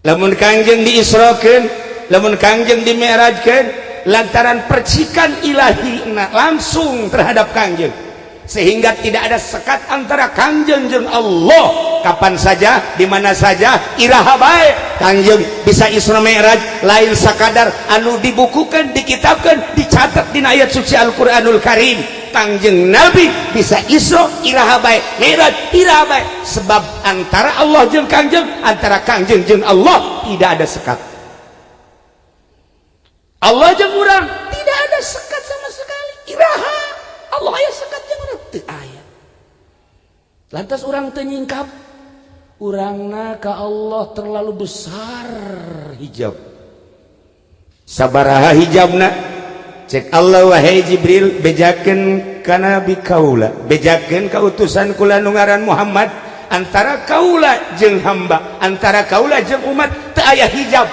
lamun Kangjeng diisrokeun, lamun Kangjeng dimi'rajkeun lantaran percikan ilahi langsung terhadap Kangjeng, sehingga tidak ada sekat antara Kangjeng jeung Allah. Kapan saja, di mana saja, iraha bae Kangjeng bisa Isra Mi'raj, lain sakadar anu dibukukan, dikitabkan, dicatat di ayat suci Al-Qur'anul Karim. Kangjeng Nabi bisa Isra iraha bae, Mi'raj iraha bae, sebab antara Allah jeung Kangjeng, antara Kangjeng jeung Allah tidak ada sekat. Allah jeung urang tidak ada sekat sama sekali. Iraha Allah aya sekat jeung urang teu aya. Lantas urang teu nyingkap, urangna ka Allah terlalu besar hijab. Sabaraha hijabna? Cek Allah, wahai Jibril, bejakeun kana nabi kaula, bejakeun ka utusan kula nu ngaran Muhammad, antara kaula jeung hamba, antara kaula jeung umat teu aya hijab.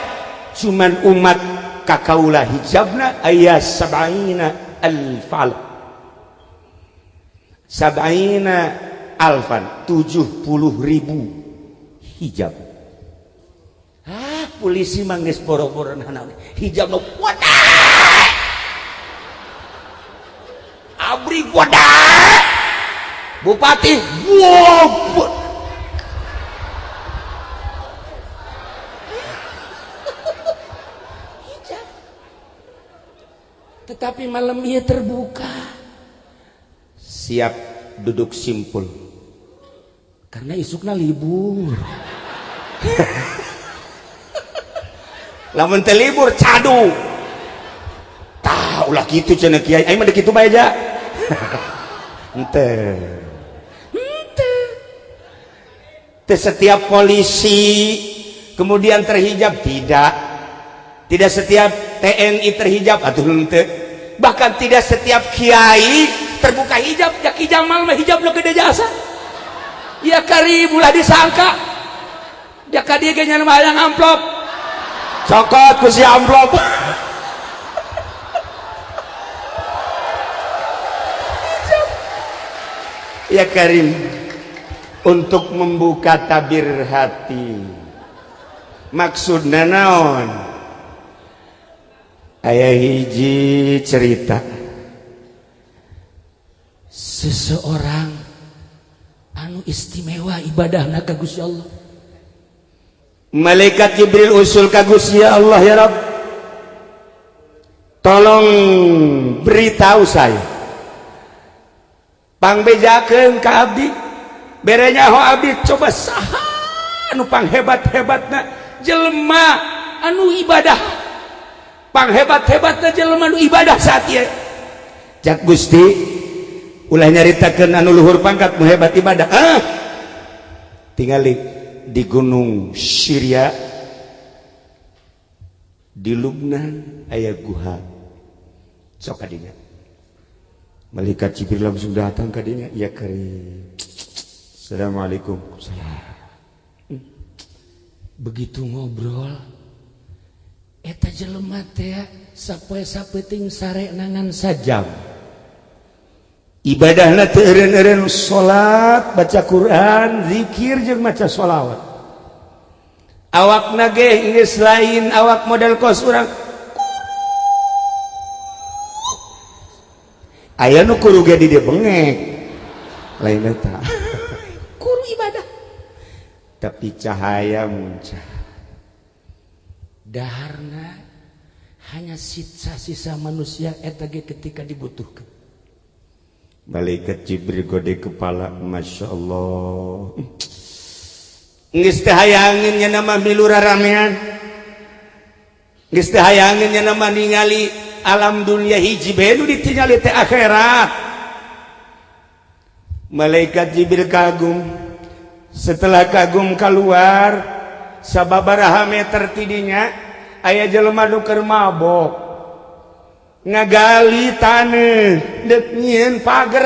Cuman umat ka kaula hijabna aya 70 alfal. 70 alfan, 70.000 hijab. Polisi manggis boro-boro hijab no wadah. Abri wadah. Bupati wow. Hijab. Tetapi malam ia terbuka. Siap duduk simpul. Karena isukna libur. Lamun teu libur cadu. Tah ulah kitu cenah kiai, aing mah deuk kitu bae aja. Henteu. Teu setiap polisi kemudian terhijab, tidak. Tidak setiap TNI terhijab, atuh henteu. Bahkan tidak setiap kiai terbuka hijab, ya Ki Jamal mah hijab lo gede jasa. Ya karibulah disangka. Ya ka dieu ge nya hayang amplop. Cokot ku si amplop. Ya Karim, untuk membuka tabir hati. Maksudna naon? Aya hiji cerita. Seseorang anu istimewa ibadahna ka Gusti Allah. Malaikat Jibril usul ka Gusti Allah, ya Rabb, tolong beritahu saya, pangbejakeun ka abdi, bere nyaho abdi coba saha anu panghebat-hebatna jelema anu ibadah, panghebat-hebatna jelema anu ibadah saat ieu. Cak Gusti, ulah nyaritakeun anu luhur pangkat nu hebat ibadah. Tingali di gunung Syria, di Lubnan aya guha. Sok kadinya malaikat Jibril langsung datang ka dinya. Ya Karim, assalamualaikum. Begitu ngobrol eta jelema teh sapoe sapeting sare nangan sajam. Ibadahna teu eureun-eureun, salat, baca Quran, zikir jeung maca sholawat. Awakna ge geus lain awak model kos urang. Aya nu kuru ge di dieu bengek. Lain eta. Kuru ibadah. Tapi cahaya muncul. Daharna hanya sisa-sisa manusia eta ge ketika dibutuhkan. Malaikat Jibril gode kepala, Masya Allah. Geus teu hayangin nya nama milu raramean. Geus teu hayangin nya nama ningali alam dunia hiji bae nu ditingali teh akhirat. Malaikat Jibril kagum. Setelah kagum keluar, sababaraha meter tidinya aya jelema nu keur mabok. Ngagali taneuh deuk nyieun pager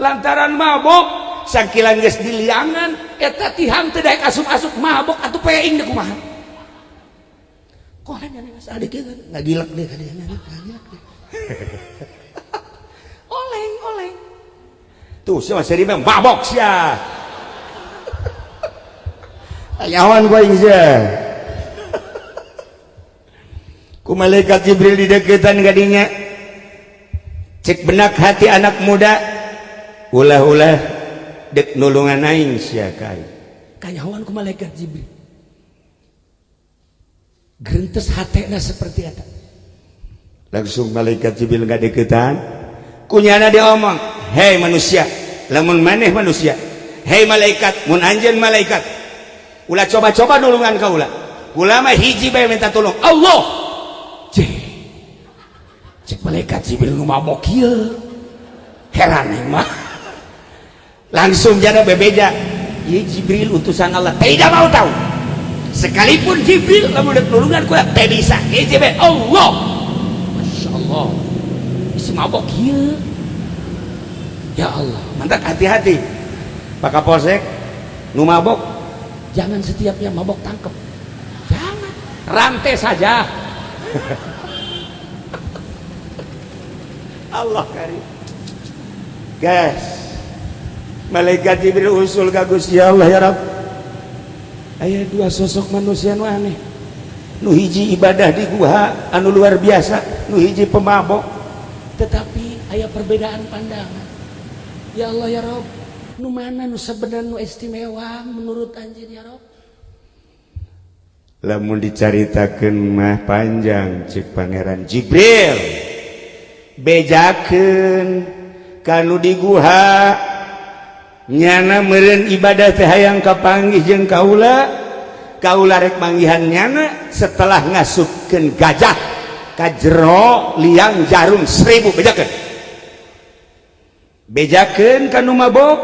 lantaran mabok, sakilan geus diliangan eta tihang teu daek asup-asup mabok atuh peing deuk kumaha. Kohen nya geus adik geus ngagilek deui ka dieu ngagilek. Oleng. Tuh sia masih mah mabok sia. Ayawan gua ieu. ku malaikat Jibril di deketan gadinya cek benak hati anak muda ulah-ulah dek nulungan aing sia kai kanyawan ku malaikat Jibril gerintes hatena seperti eta langsung malaikat Jibril nggak deketan kunyana dia omong hei manusia lamun maneh manusia hei malaikat mun anjeun malaikat ulah coba-coba nulungan kaula ulama hiji bae minta tolong Allah cek malaikat Jibril nu mabok kieu heran mah langsung jana bebeja ieu Jibril utusan Allah tidak mau tahu sekalipun Jibril lamun deuk nulungan kula teh bisa ieu Jibril Allah masyaallah isi mabok kieu ya Allah mantap hati-hati Pak Kapolsek nu mabok jangan setiapnya mabok tangkep jangan rantai saja Allah karim guys malaikat Jibril usul ka Gusti Allah ya Rabb aya dua sosok manusia nu aneh nu hiji ibadah di guha anu luar biasa nu hiji pemabok tetapi aya perbedaan pandangan ya Allah ya Rabb nu mana nu sebenarnya nu istimewa menurut anjeun ya Rabb lamun dicaritakeun mah panjang cek pangeran Jibril bejakeun kanu di guha nyana meureun ibadah teh hayang kapanggih jeung kaula rek manggihan nyana setelah ngasupkeun gajah ka jero liang jarum 1000 bejakeun kanu mabok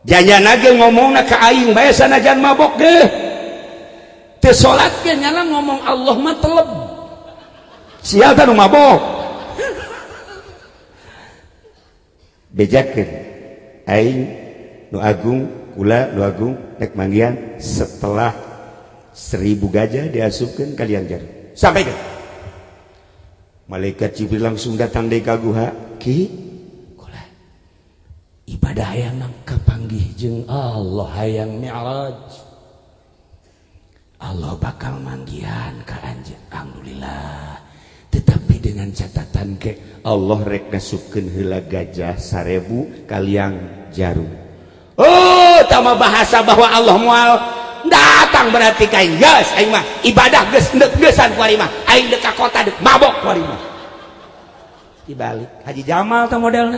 janyana ge ngomongna ka aing bae sanajan mabok ge teu salat ge nyana ngomong Allah mah teleb sia teh nu mabok bejakeun aing nu agung kula nu agung rek manggihan setelah 1000 gajah diasupkeun ka liang jarum sampaikan malaikat Jibril langsung datang deui ka guha ki kula ibadah hayang kapanggih jeung Allah hayang mi'raj Allah bakal manggihan ka anjeun alhamdulillah tetapi dengan catatan ke Allah rek ngasupkeun heula gajah 1000 ka liang jarum oh tama bahasa bahwa Allah moal datang berarti kain geus aing mah ibadah geus neuk-geusan ku ari mah aing deuk ka kota deuk mabok ku ari mah dibalik Haji Jamal teh modelna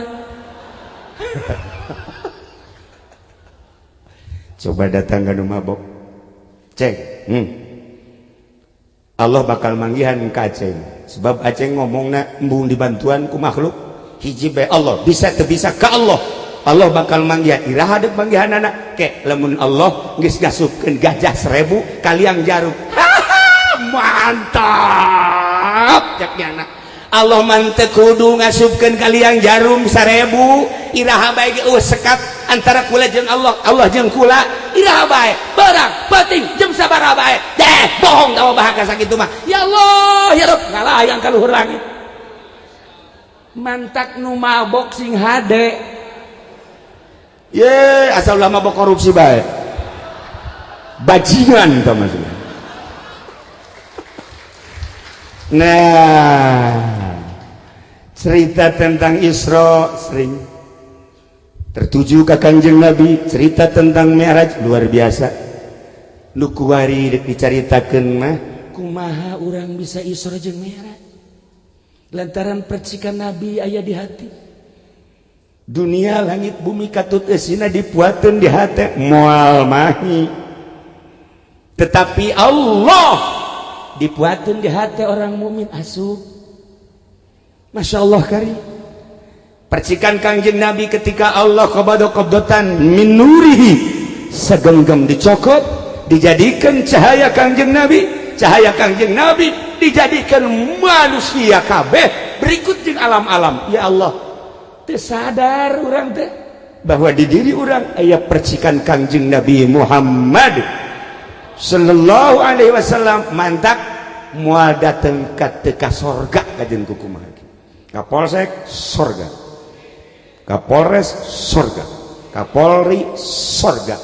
coba datang ka nu mabok cek Allah bakal manggihan ka Aceng sebab Aceng ngomongna embung dibantuan ku makhluk hiji bae Allah bisa teu bisa ka Allah Allah bakal manggihan iraha deuk manggihanana ke lamun Allah geus ngasupkeun gajah 1000 ka liang jarum mantap jaknyana Allah mah teu kudu ngasupkeun ka liang jarum 1000 iraha bae ge sekat antara kula jeung Allah jeung kula iraha bae barang penting jeung sabaraha bae bohong tawa bahaka sakitu mah ya Allah ya Rabb ngalayang ka luhur langit mantak nu mabok sing hade ye asal ulah mabok korupsi bae bajingan tah maksudna nah cerita tentang Isra sering tertuju ke Kanjeng Nabi cerita tentang Mi'raj luar biasa nu kuari dek dicaritakeun mah kumaha urang bisa Isra jeung Mi'raj lantaran percikan Nabi aya di hati dunia langit bumi katut eusina dipuateun di hati moal mahi tetapi Allah dipuateun di hati orang mukmin asup Masya Allah karim percikan Kanjeng Nabi ketika Allah qabdotan min nurihi segenggam dicokot dijadikan cahaya Kanjeng Nabi dijadikan manusia kabeh berikut jeung alam-alam ya Allah teu sadar urang teh bahwa di diri urang aya percikan Kanjeng Nabi Muhammad sallallahu alaihi wasallam mantak moal dateng ka teu ka sorga kajen kukumaha Kapolsek sorga Kapolres sorga Kapolri sorga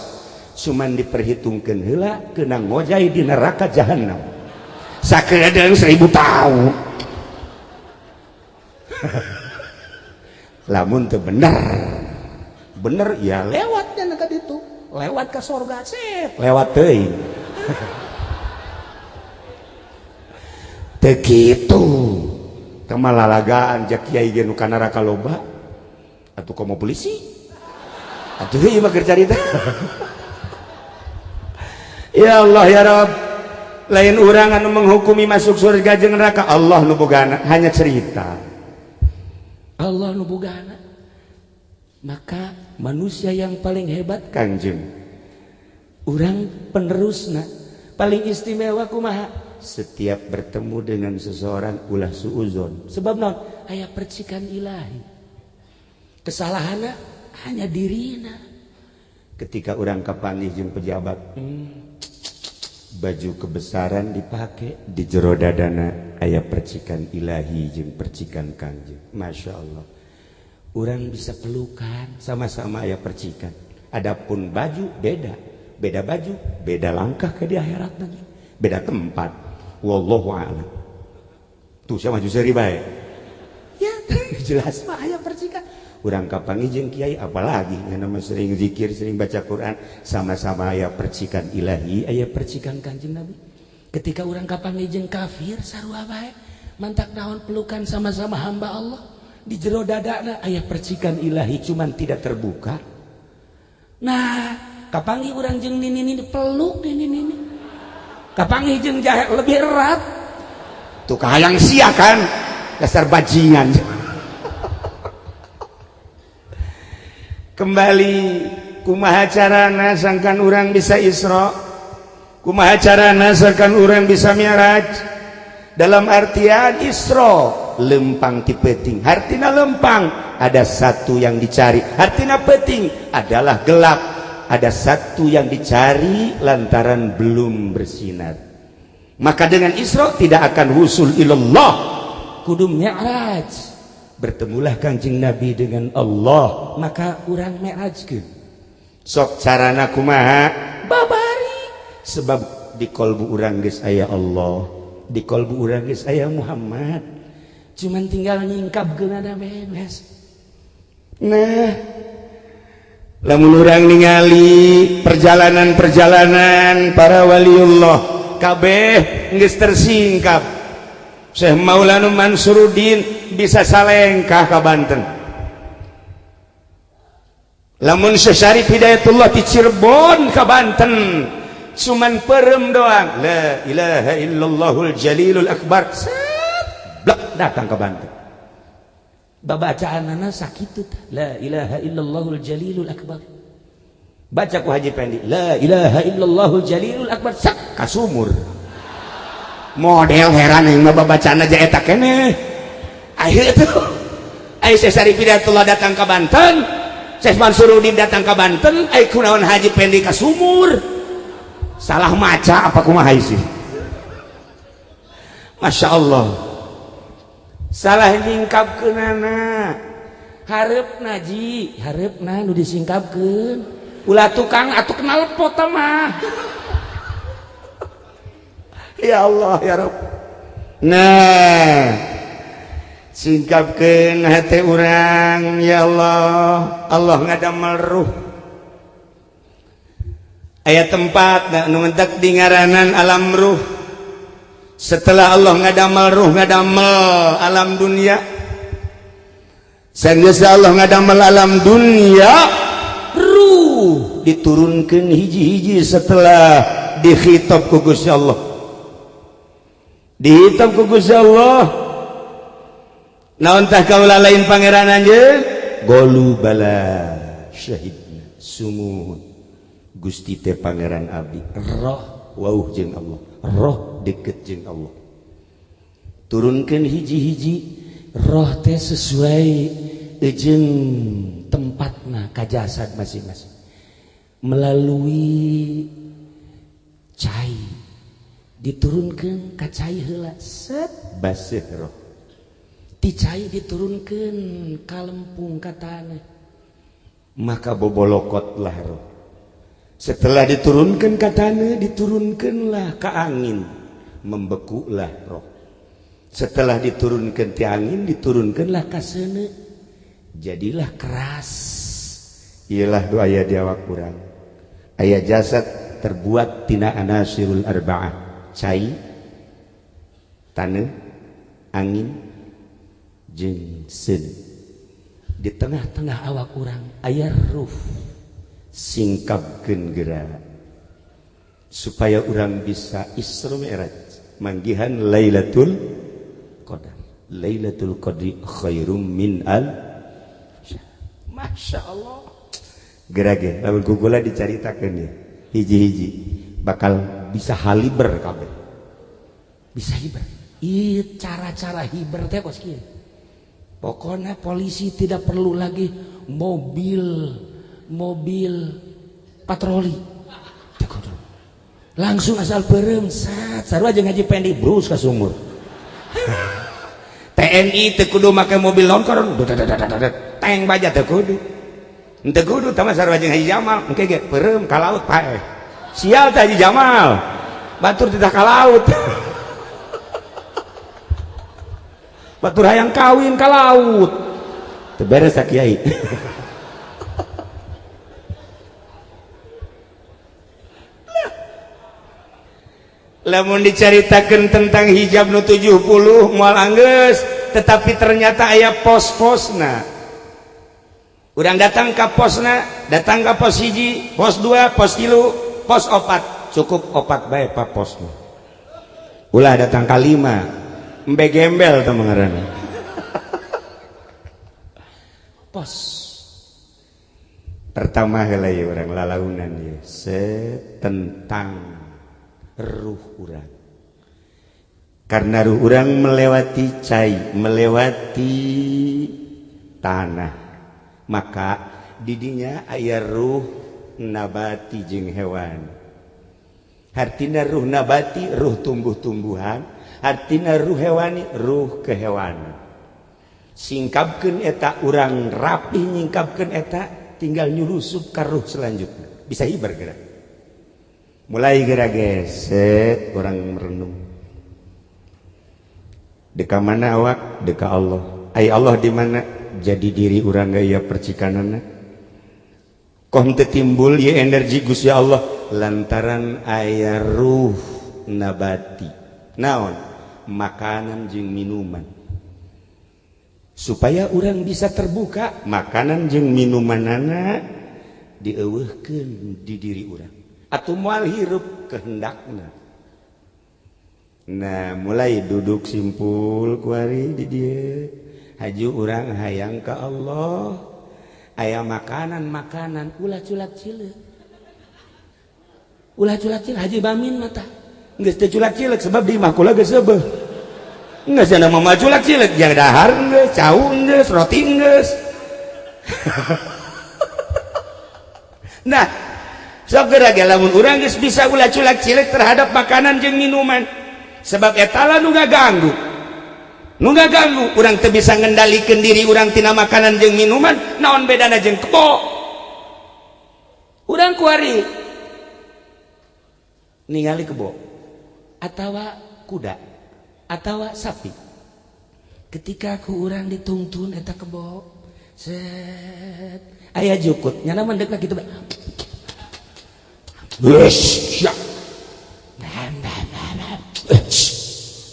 cuman diperhitungkan heula kena ngojai di neraka jahanam sakedeung 1000 tahun. Lamun teu bener ya lewatnya ka ditu, lewat ke surga set, lewat teuing. Teu kitu. Teu malalagaan jak kiai ge nu ka neraka loba. Atuh komo polisi. Atuh ieu mah keur carita. Ya Allah ya Rabb, lain urang anu menghukumi masuk surga jeung neraka, Allah nu bogana, hanya cerita. Allah nu bogana. Maka manusia yang paling hebat Kangjeng, urang penerusna paling istimewa kumaha? Setiap bertemu dengan seseorang ulah suuzon. Sebab naon? Aya percikan ilahi. Kesalahanna hanya dirina. Ketika orang kapanggih jeung pejabat, baju kebesaran dipake, di jero dadana aya percikan ilahi jeung percikan Kangjeng. Masya Allah. Orang bisa pelukan, sama-sama aya percikan. Adapun baju beda, beda baju, beda langkah ke di akhirat nanti, beda tempat. Wallahu a'lam. Tuh saya maju seri bae. Ya, jelas mah aya percikan. Urang kapanggih jeung kiai apalagi nama sering zikir, sering baca Quran, sama-sama aya percikan ilahi, aya percikan Kanjeng Nabi. Ketika urang kapanggih jeung kafir sarua bae, mantak naon pelukan sama-sama hamba Allah. Di jero dadana aya percikan ilahi cuman tidak terbuka. Nah, kapanggih urang jeung nini peluk nini. Kapanggih jeung jahe lebih erat. Tuh kahayang sia kan, dasar bajingan. Kembali kumaha carana sangkan urang bisa Isra, kumaha carana sangkan urang bisa Mi'raj. Dalam artian Isra lempang ti peuting, hartina lempang ada satu yang dicari, hartina peuting adalah gelap, ada satu yang dicari lantaran belum bersinar. Maka dengan Isra tidak akan wusul ilallah, kudu Mi'raj, bertemulah Kanjeng Nabi dengan Allah, maka urang mi'rajkeun. Sok carana kumaha? Babari. Sebab di kolbu urang geus aya Allah, di kolbu urang geus aya Muhammad. Cuman tinggal nyingkapkeun ada beres. Nah, lamun urang ningali perjalanan-perjalanan para waliullah kabeh geus tersingkap. Syekh Maulana Mansuruddin bisa salengkah ka Banten. Lamun Syekh Syarif Hidayatullah di Cirebon ka Banten cuman perem doang, la ilaha illallahul jalilul akbar, blek datang ke Banten. Babacaanana sakitu, la ilaha illallahul jalilul akbar. Baca ku Haji Pendi, la ilaha illallahul jalilul akbar, sak ka sumur. Model heran yang babacaan aja eta keneh. Akhir itu ai Syekh Syarif Hidayatullah datang ke Banten, Syekh Mansuruddin datang ke Banten, ai kunaon Haji Pendi ka sumur. Salah maca apa kumaha sih? Masya Allah. Salah nyingkapkeunana. Hareupna ji, hareupna nu disingkapkeun. Ulah tukang atuh kenal pot mah. Ya Allah ya Rabb. Nah, singkapkeun hate urang ya Allah. Allah ngadamel ruh. Aya tempat nu mentak di ngaranan alam ruh. Setelah Allah ngadamel ruh, ngadamel alam dunia. Sanes Allah ngadamel alam dunia, ruh diturunkeun hiji-hiji setelah dikhitab ku Gusti Allah. Dihitab ku Gusti Allah. Naon tah kaula lain pangeran anjeun? Golu bala syahidna sumuhun. Gusti teh pangeran abdi roh wauh jeung Allah, roh deket jeung Allah. Turunkeun hiji-hiji roh teh sesuai jeung tempatna ka jasad masing-masing. Melalui cai diturunkeun ka cai heula set baseuh roh. Ti cai diturunkeun ka lempung ka tanah. Maka bobolokotlah roh. Setelah diturunkan ke tanah, diturunkanlah ke angin. membekulah roh. Setelah diturunkan ti angin, diturunkanlah ka seuneu, jadilah keras. Ialah doa aya di awak urang. Aya jasad terbuat tina anasirul arba'ah, cai, taneuh, angin, jeung seuneu. Di tengah-tengah awak urang aya ruh, singkapkeun geura supaya urang bisa Isra Mi'raj, manggihan Lailatul Qadar. Lailatul Qadri khairum min Masya Allah. Gerage lamun gugula dicaritakeun ya, hiji-hiji bakal bisa haliber kabeh. Bisa hiber. Ieu cara-cara hiber teh kos kieu. Pokoknya polisi tidak perlu lagi mobil patroli. Langsung asal beureum sat sarua jeung ngaji pendi brus ka sumur. TNI teu kudu make mobil longkor, teng baja teu kudu. Henteu kudu tah sarua jeung Haji Jamal engke ge beureum ka laut pae. Sial teh Haji Jamal. Batur titah ka laut. Batur hayang kawin ka laut. Teu beres sa kiai. Lamun dicaritakeun tentang hijab nu 70 moal anggeus, tetapi ternyata aya pos-posna. Urang datang ka posna, datang ka pos hiji, pos 2, pos 3, pos 4, cukup 4 bae pa posna. Ulah datang ka 5, embe gembel teh ngaranna. Pos pertama heula ye urang lalaunan ye tentang ruh urang. Karena ruh urang melewati cai, melewati tanah, maka didinya aya ruh nabati jeung hewan. Artina ruh nabati ruh tumbuh-tumbuhan, artina ruh hewani ruh kehewanan. Singkapkeun eta urang rapi nyingkapkeun eta, tinggal nyulusup ka ruh selanjutnya. Bisa hiber geura. Mulai geura geset orang merenung. Deka mana awak? Deka Allah. Ai Allah di mana? Jadi diri urang gaya percikanana. Koh teu timbul ye energi Gusti Allah lantaran aya ruh nabati. Naon? Makanan jeung minuman. Supaya urang bisa terbuka, makanan jeung minumanana dieuweuhkeun di diri urang. Atuh moal hirup kehendakna. Nah, mulai duduk simpul kuari di dieu. Haju urang hayang ka Allah. Aya makanan-makanan ulah culat cileuk. Ulah culat cileuk Haji Bamin mata. Geus teu culat cileuk sebab di imah kula geus seubeuh. Geus cenah mah culat cileuk jeung dahar geus, cau geus, roti geus. Nah, sok geura lamun urang geus bisa ulah culak cilik terhadap makanan jeung minuman, sebab eta nu ngaganggu. Nu ngaganggu urang teu bisa ngendalikeun diri urang tina makanan jeung minuman, naon bedana jeung kebo? Urang kuari ningali kebo atawa kuda atawa sapi. Ketika ku urang dituntun eta kebo, set aya jukut nyana mendek kitu bae.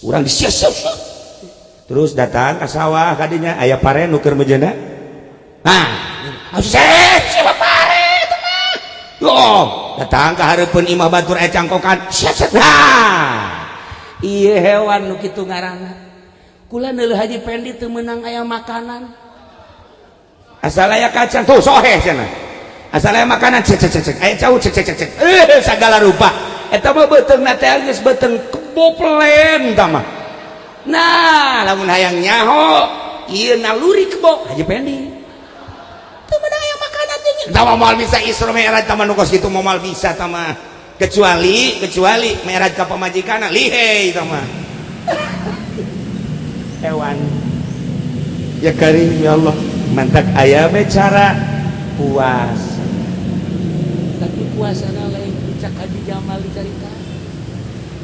Urang disiap-siap terus datang ke sawah kadinya aya pare nu keur mejeuna. Nah, siapa pare teman? Yo, datang ke hareupeun imah batur aya cangkokan. Nah, ieu hewan nu kitu ngaranna. Kula neuleuh Haji Pendi teu meunang aya makanan. Asal aya kacang tuh sohe cenah. Asal aya makanan cek aya cau cek sagala rupa. Eta mah beuteungna teh geus beuteung kebo plen tah mah. Nah, lamun hayang nyaho ieu naluri kebo Haji Pendi. Teu meunang aya makanan teh. Tah moal bisa Isra Mi'raj tah nu kos kitu moal bisa tah mah. Kecuali Mi'raj ka pamajikanna lihei tah mah. Hewan. Ya Karim ya Allah, mantak aya we cara puasa. Tapi puasana lain cak Haji Jamal dicarita.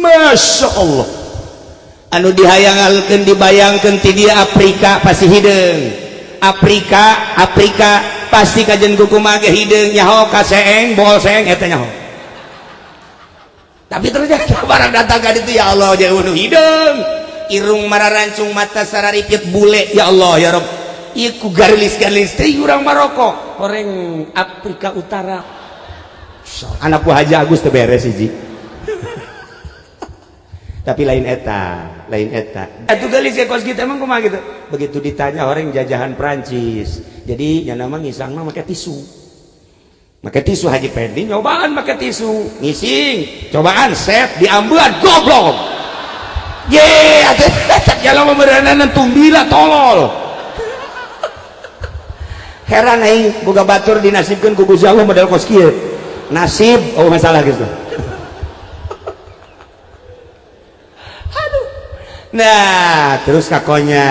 Masya Allah anu dihayangalkeun dibayangkeun ti dia Afrika pasti hideung Afrika pasti kajen kumaha ge hideung nyaho ka seeng bol seeng eta nyaho tapi ternyata barang datang ka ditu ya Allah jauh nu hideung irung mararancung mata sararipit bule ya Allah ya Rabb ieu ku garlis-garlis teh urang Maroko horeng Afrika Utara anak ku Haji Agus teu beres hiji tapi lain eta atuh gelis ke kos kita emang kumaha gitu begitu ditanya orang jajahan Prancis jadi nya nama ngisangna make tisu Haji Pendi nyobaan make tisu ngising cobaan set diambean goblok ye atuh jalan memeranana tumbila tolol heran aing boga batur dinasibkeun ku Gusti Allah model kos kieu nasib oh masalah gitu. Nah terus kakonya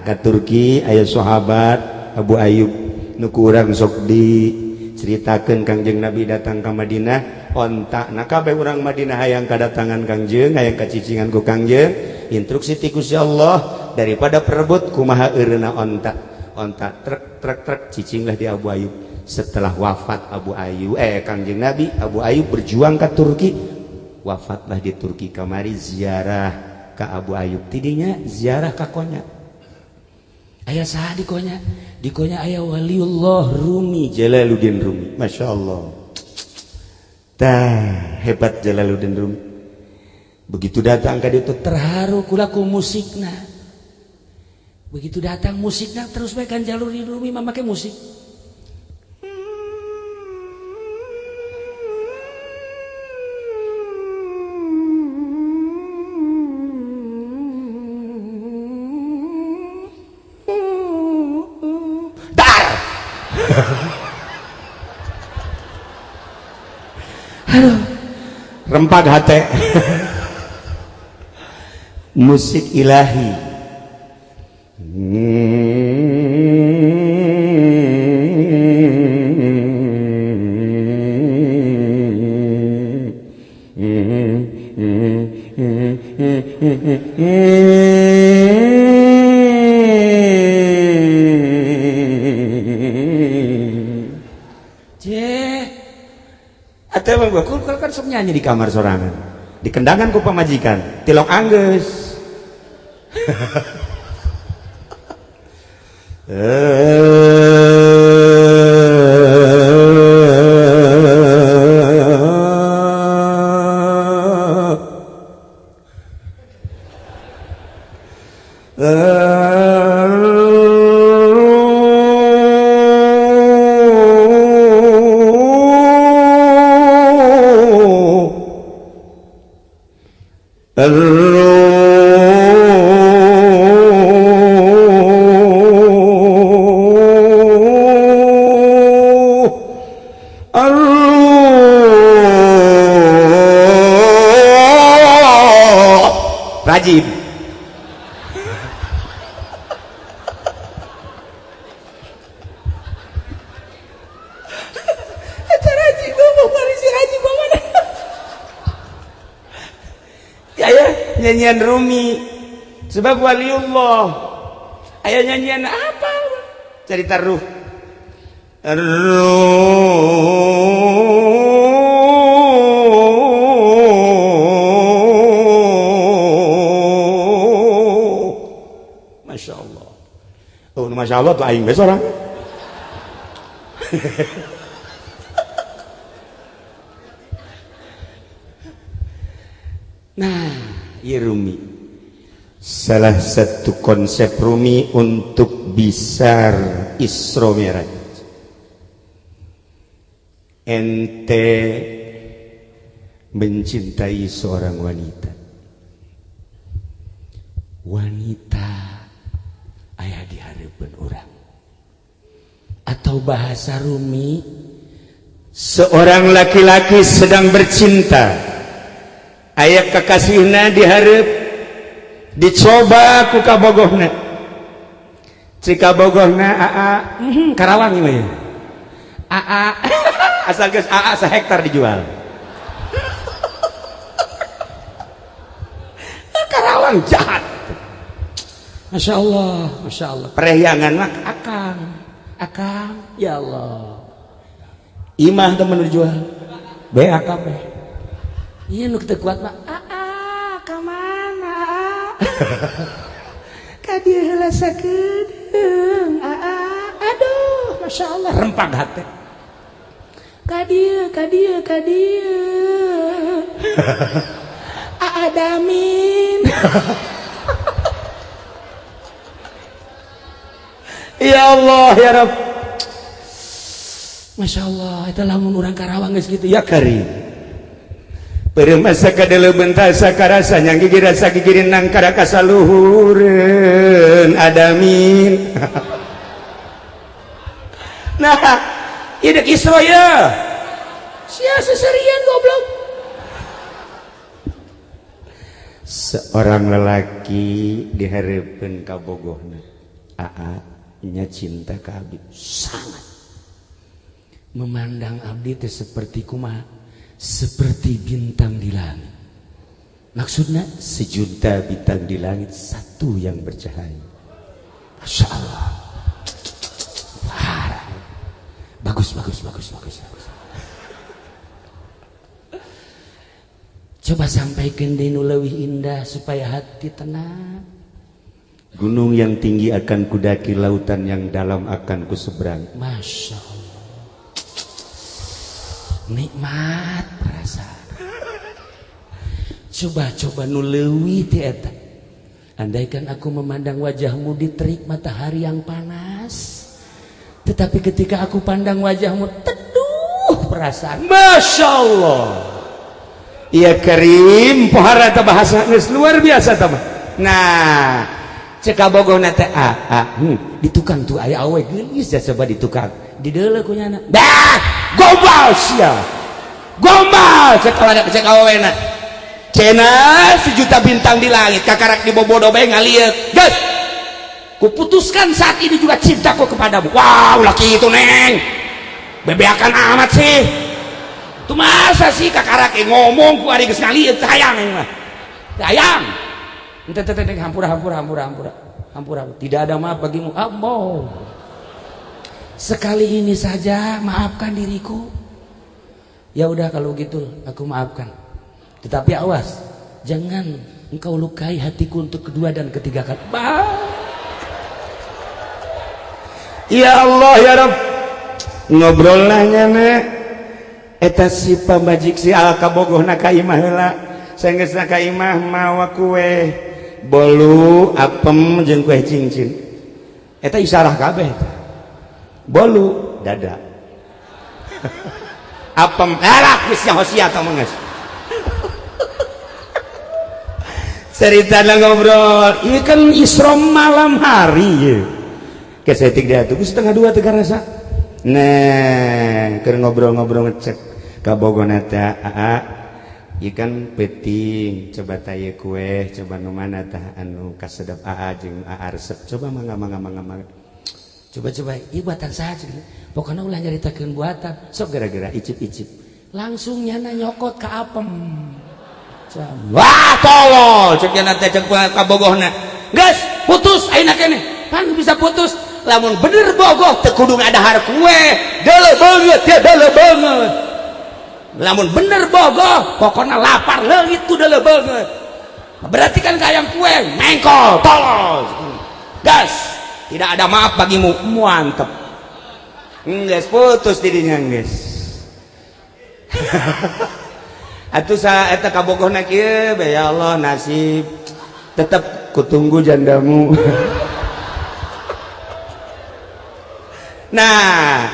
ke Turki aya sahabat Abu Ayub nuku urang sok diceritakeun Kangjeng Nabi datang ke Madinah ontak na kabeh urang Madinah hayang kadatangan Kangjeng hayang kacicingan ku Kangjeng instruksi ti Gusti Allah daripada perebut kumaha eureuna ontak trek cicinglah di Abu Ayub setelah wafat Abu Ayub Kangjeng Nabi Abu Ayub berjuang ke Turki wafatlah di Turki kamari ziarah ka Abu Ayub tidinya ziarah ka konya aya saha di konya aya Waliullah Rumi Jalaluddin Rumi Masya Allah tah hebat Jalaluddin Rumi begitu datang ka ditu terharu kulaku musikna begitu datang musikna terus bae kan Jalaluddin Rumi make musik rempag hate musik ilahi kan sok nyanyi di kamar sorangan dikendangan ku pamajikan tilok anggeus rajib eta rajib ngomong polisi rajib mana aya nyanyian Rumi sebab Waliullah aya nyanyian apa cerita ruh Masya Allah oh Masya Allah tuh aing besok orang nah ya Rumi salah satu konsep Rumi untuk bisa Isra Mi'raj ente mencintai seorang wanita aya di hareupeun urang atau bahasa Rumi seorang laki-laki sedang bercinta aya kekasihna di hareup dicoba ku kabogohna cik kabogohna Karawang ieu ya asal geus AA sehektar dijual karawang jahat. Masya Allah perehyangan mah akang ya Allah imah temen jual BAKB iya nu kita kuat mah kamana kadieu heula sakedeung aduh Masya Allah rempang hati kadieu Adamin ya Allah ya Rabb Masya Allah itu lamun urang Karawang geus gitu ya Karim peremasa kadele bentasa karasa yang gigi rasa gigirin nang karakasa luhureun Adamin nah idek Isra ya sia seserian goblok seorang lelaki dihareupeun ka bogohna nya cinta ka abdi sangat memandang abdi teh seperti kumaha seperti bintang di langit maksudnya sejuta bintang di langit satu yang bercahaya Masya Allah parah bagus coba sampaikan di nu leuwih indah supaya hati tenang gunung yang tinggi akan kudaki, lautan yang dalam akan kuseberang. Masya Allah, nikmat perasaan. Coba nu leuwih ti eta. Andaikan aku memandang wajahmu di terik matahari yang panas, tetapi ketika aku pandang wajahmu teduh perasaan. Masya Allah. Iya Karim, pohara ta bahasa geus luar biasa ta. Nah, cek abogohna teh di tukang tuh aya awe geulis ya coba di tukang di deuleu ku nyana dah gombal sia gombal cek awena cenah sejuta bintang di langit kakarak di bobodo bae ngalieu geus kuputuskan saat ini juga cintaku kepadamu. Wow laki itu neng bebeakan amat sih tuh masa sih kakarak ngomong ku ari geus ngalieu sayang mah sayang ente hampura tidak ada maaf bagimu ambo sekali ini saja maafkan diriku ya udah kalau gitu aku maafkan tetapi awas jangan engkau lukai hatiku untuk kedua dan ketiga kali. Ya Allah ya Rabb ngobrol nanya nek eta si pambajik si alkabogohna ka imah heula saenggeusna ka imah mawa kue bolu apem jeung kue cincin eta isarah kabeh bolu dada apem alah geus hosia tah mah geus ceritana ngobrol ieu kan Isra malam hari ye geus etik dia tuh setengah dua teu karasa nah keur ngobrol-ngobrol ngecek ka bogona teh ikan peting coba taya kue coba nu mana tah anu kasedap jeung resep coba mangga coba ieu buatan saha pokokna ulah nyaritakeun buatan sok gara-gara icip-icip langsung nyana nyokot ka apem wah tolol cek nya teh cek ka bogohna geus putus ayeuna keneh pan bisa putus lamun bener bogoh teu kudu ngadahar kue deuleu beungeut ya deuleu beungeut lamun bener bogoh pokoknya lapar leungit tuh deuleu beungeut berarti kan kayak kue mengkol tolol gas tidak ada maaf bagimu mantep geus putus didinya geus atuh sa eta kabogohna kieu ya Allah nasib tetep kutunggu jandamu. Nah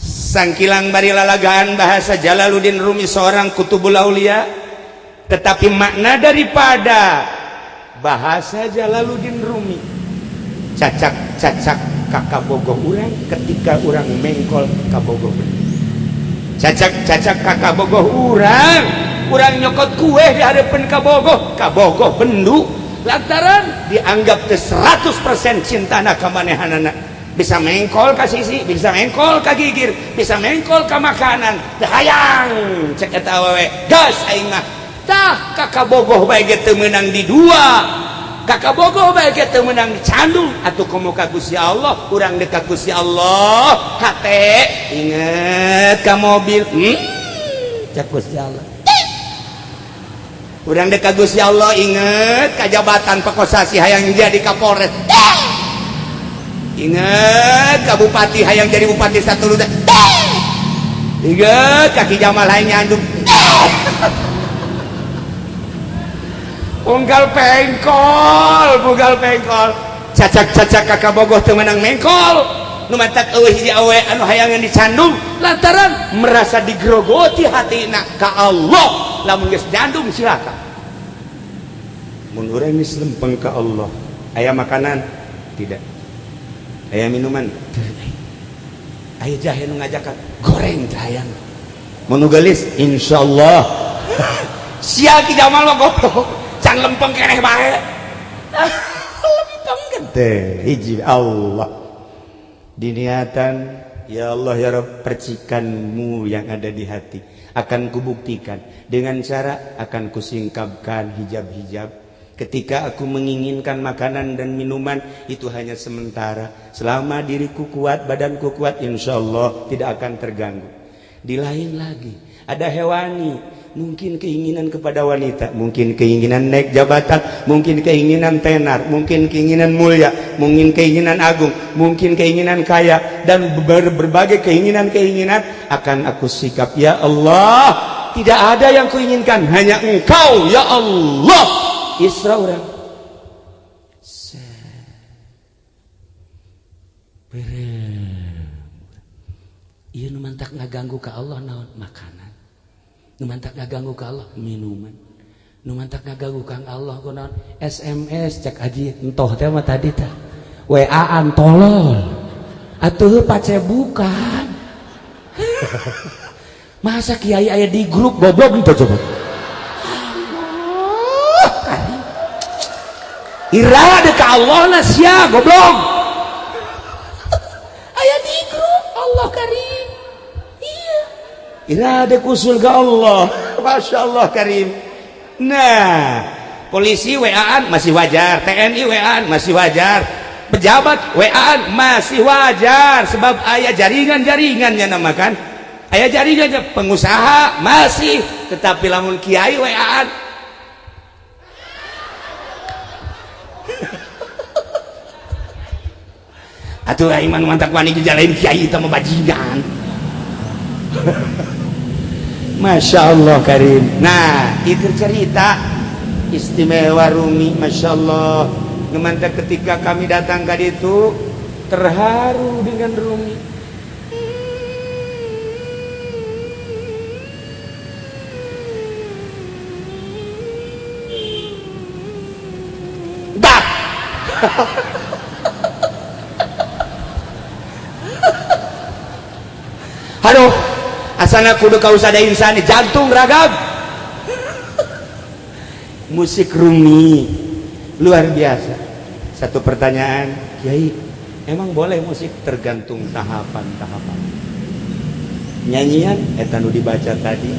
sangkilang bari lalagaan bahasa Jalaluddin Rumi seorang kutubul aulia tetapi makna daripada bahasa Jalaluddin Rumi cacak kakak bogoh urang ketika urang mengkol kabogoh cacak kakak bogoh urang nyokot kue di hadapan kabogoh bendu lantaran dianggap 100% cintana ka manehanana bisa mengkol ka sisi bisa mengkol ka gigir bisa mengkol ka makanan hayang cek eta awewe gas aing mah tah kakak bogoh baik teu meunang di dua, kakak bogoh baik teu meunang di candung atuh komo ka Gusti Allah, urang dekat Gusti Allah hate inget ka mobil cak Gusti Allah, urang dekat Gusti Allah inget ka jabatan pekosasi hayang jadi Kapolres, inget ka bupati hayang jadi bupati Satuluda, inget kaki Jamal hayang nyandung, unggal pengkol cacak kakak bogoh teu meunang mengkol nu mantak eueuh hiji awe anu hayangan dicandung lantaran merasa digrogoti hatina ka Allah. Lamun geus jandung silakan, mun urang geus lempeng ka Allah, aya makanan tidak, aya minuman aya jahe nu ngajakan goreng jahean, mun gelis insyaallah sia ki Jamal mah goblok can lempeng keneh bae lempeng gede hiji Allah diniatan. Ya Allah ya Rabb, percikanmu yang ada di hati akan kubuktikan dengan cara akan kusingkapkan hijab-hijab. Ketika aku menginginkan makanan dan minuman itu hanya sementara, selama diriku kuat, badanku kuat, insya Allah tidak akan terganggu. Di lain lagi ada hewani, mungkin keinginan kepada wanita, mungkin keinginan naik jabatan, mungkin keinginan tenar, mungkin keinginan mulia, mungkin keinginan agung, mungkin keinginan kaya, dan berbagai keinginan-keinginan akan aku sikap. Ya Allah, tidak ada yang kuinginkan, hanya Engkau ya Allah. Isra urang ieu nu mantak ngaganggu ka Allah naon makanan, nu mantak ngaganggu ka Allah minuman, nu mantak ngaganggu ka Allah kunaon SMS cek aji entoh teh mah tadi teh WA-an tolol atuh pace bukan masa kiai aya di grup goblok itu coba irade ka Allah na sia goblok aya di grup Allah karim iya irade kusul ka Allah Masya Allah karim. Nah polisi WA-an masih wajar, TNI WA-an masih wajar, pejabat WA-an masih wajar sebab aya jaringan-jaringannya namakan aya jaringannya, pengusaha masih, tetapi lamun kiai WA-an atuh iman mantak wani dijalain kiai itu mah bajingan. Masya Allah karim. Nah itu cerita istimewa Rumi. Masya Allah ngemantak ketika kami datang ke situ terharu dengan Rumi. Dak aduh asana kudu kausah ada insani jantung ragam. Musik Rumi luar biasa. Satu pertanyaan, Kiai, emang boleh musik? Tergantung tahapan-tahapan. Nyanyian eta nu dibaca tadi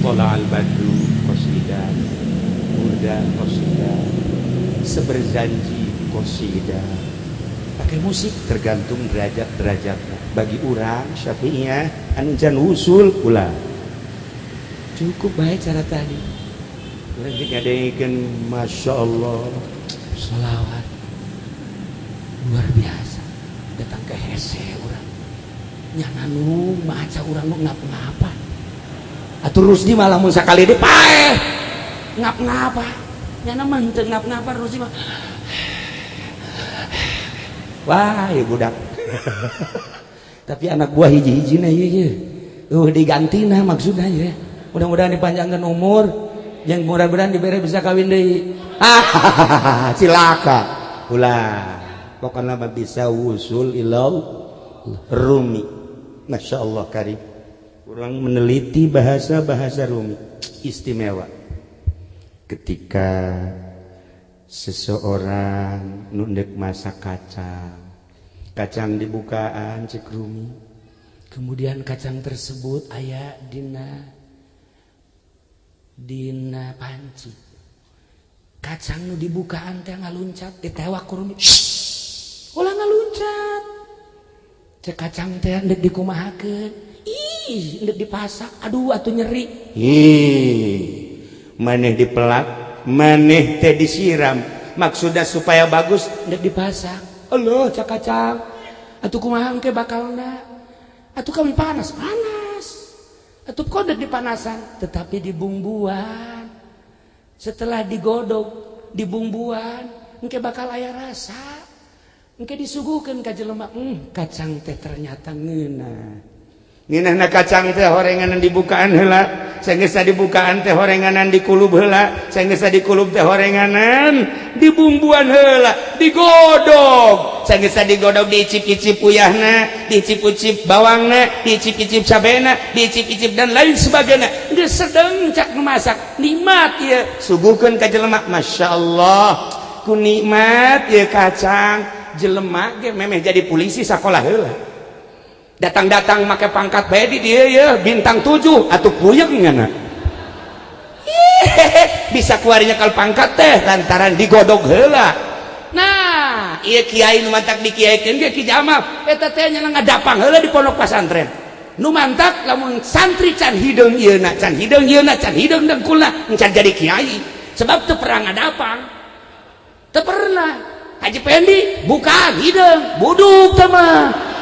Tola al-Badru qasidah, Burda qasidah, Seberjanji qasidah. Pakai musik tergantung derajat-derajatnya. Bagi orang Syafi'iyah anu can usul ulah cukup baik cara tadi. Urang ngadeikeun Masya Allah sholawat luar biasa. Datang ke hese urang nyana nu maca urang nu ngap-ngapa atuh Rusdi malah mun sakali deui paeh ngap-ngapa nyana mah teu ngap-ngapa Rusdi mah wah ya budak. Tapi anak buah hiji-hiji na ieu diganti nah maksudnya ya. Mudah-mudahan dipanjangkan umur, yang mudah-mudahan dibere bisa kawin deui. Cilaka. Ulah. Pokoknya bisa wusul ilau Rumi. Masya Allah karim. Orang meneliti bahasa-bahasa Rumi istimewa. Ketika seseorang nundek masak kacang dibukaan cek Rumi, kemudian kacang tersebut aya dina dina panci kacang nu dibukaan teh ngaluncat ditewak ku rumi ulah ngaluncat cek kacang teh ndek dikumahakeun ih ndek dipasak aduh atuh nyeri maneh dipelak maneh teh disiram maksudnya supaya bagus ndek dipasak Allah cek kacang atuh kumaha engke bakalna atuh kami panas atuh kode dipanasan tetapi dibumbuan setelah digodog dibumbuan engke bakal aya rasa engke disuguhkeun ka jelema kacang teh ternyata ngeunah kacang teh horenganan dibukaan heula saenggeus dibukaan teh horenganan dikulub heula saenggeus dikulub teh horenganan dibumbuan heula digodog saenggeus digodog diicip-icip uyahna diicip-icip bawangna diicip-icip cabena diicip-icip dan lain sebagainya geus sedeng cak masak nikmat ieu suguhkeun ka jelema masyaallah ku nikmat ieu kacang jelema ge memeh jadi polisi sakola heula datang-datang make pangkat bae di dieu ya bintang 7 atuh puyeng ngana bisa kuarinya kal pangkat teh lantaran digodog heula nah ieu kiai nu mantak dikiaikeun ge Ki Jamal eta teh nya ngadapang heula di pondok pesantren nu mantak lamun santri can hideung ieuna can hideung dengkulna can jadi kiai sebab teu pernah ngadapang teu pernah Haji Pendi bukan hideung buduk teh mah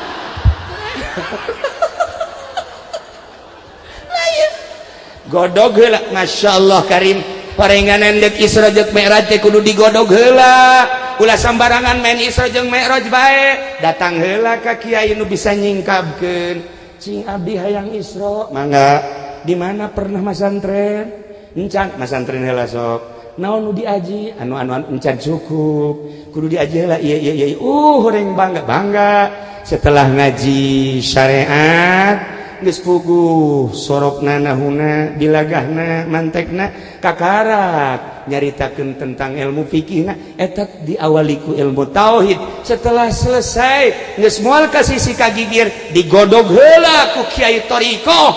godog heula masyaallah karim parenganan dek Isra jeung Mi'raj teh kudu digodog heula ulah sambarangan main Isra jeung Mi'raj bae datang heula ka kiai nu bisa nyingkabkeun cing abdi hayang Isra mangga di mana pernah masantren encan masantren heula sok naon nu diaji anu encan cukup kudu diaji heula ieu horeng bangga setelah ngaji syariat geus puguh sorokna nahuna dilagahna mantekna kakarak nyaritakeun tentang ilmu fikihna eta diawali ku ilmu tauhid setelah selesai geus moal ka sisi kagigir digodog heula ku kiai thariqah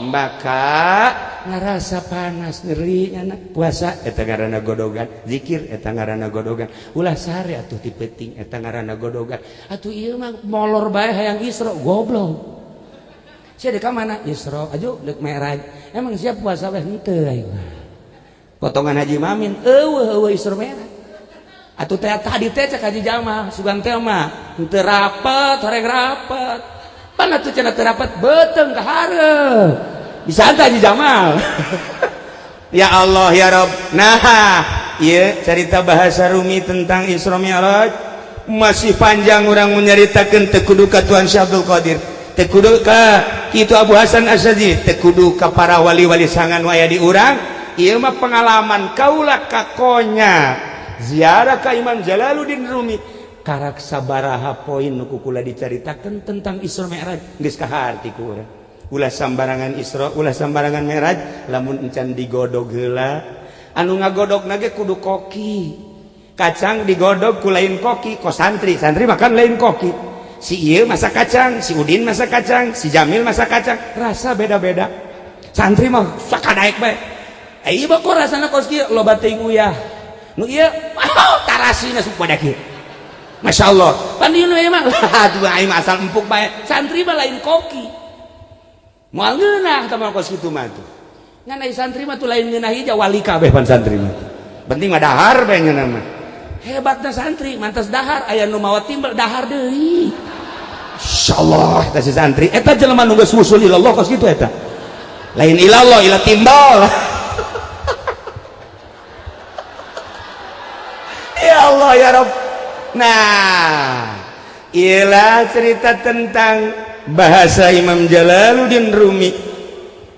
maka ngarasa panas nyeri nya puasa eta ngaranna godogan zikir eta ngaranna godogan ulah sare atuh ti peuting eta ngaranna godogan atuh ieu mah molor bae hayang Isra goblok sia dek ka mana Isra aju deuk Mi'raj emang siap puasa weh henteu ayo potongan Haji Mamin eueuh Isra Mi'raj atuh teh tadi teh cek Haji Jamal sugan teh mah henteu rapet horeng rapet pan atuh cenah teu rapet beuteung ka hareup bisa Haji Jamal ya Allah ya Rabb nah iya cerita bahasa Rumi tentang Isra Mi'raj masih panjang orang menyaritakeun teu kudu ka Tuan Syekh Abdul Qadir teu kudu ka kitu Abu Hasan Asy'ari teu kudu ka para wali-wali sangan waya di urang ieu mah pengalaman kaula kakonya ziarah ka Imam Jalaluddin Rumi karak sabaraha poin nu kula dicaritakeun tentang Isra Mi'raj geus ka harti ku urang ulah sambarangan Isra ulah sambarangan Mi'raj lamun encan digodog heula anu ngagodogna ge kudu koki kacang digodog ku lain koki ko santri makan lain koki si ieu masak kacang si Udin masak kacang si Jamil masak kacang rasa beda-beda santri mah sakadaek bae ieu mah kok rasana kos kieu loba teuing uyah nu ieu tarasina supada kieu masyaallah pan ieu mah aduh aing asal empuk bae santri mah lain koki moal ngeunah tamang kos kitu mah tuh ngan ai santri mah tuh lain ngeunah hija wali kabeh pan santri mah penting mah dahar bae ngeunah mah hebatna santri mantas dahar aya nu mawa timbal dahar deui insyaallah eta si santri eta jelema nu geus wusul ilallah kos kitu eta lain ilallah ila timbal ya Allah ya Rabb nah ialah cerita tentang bahasa Imam Jalaluddin Rumi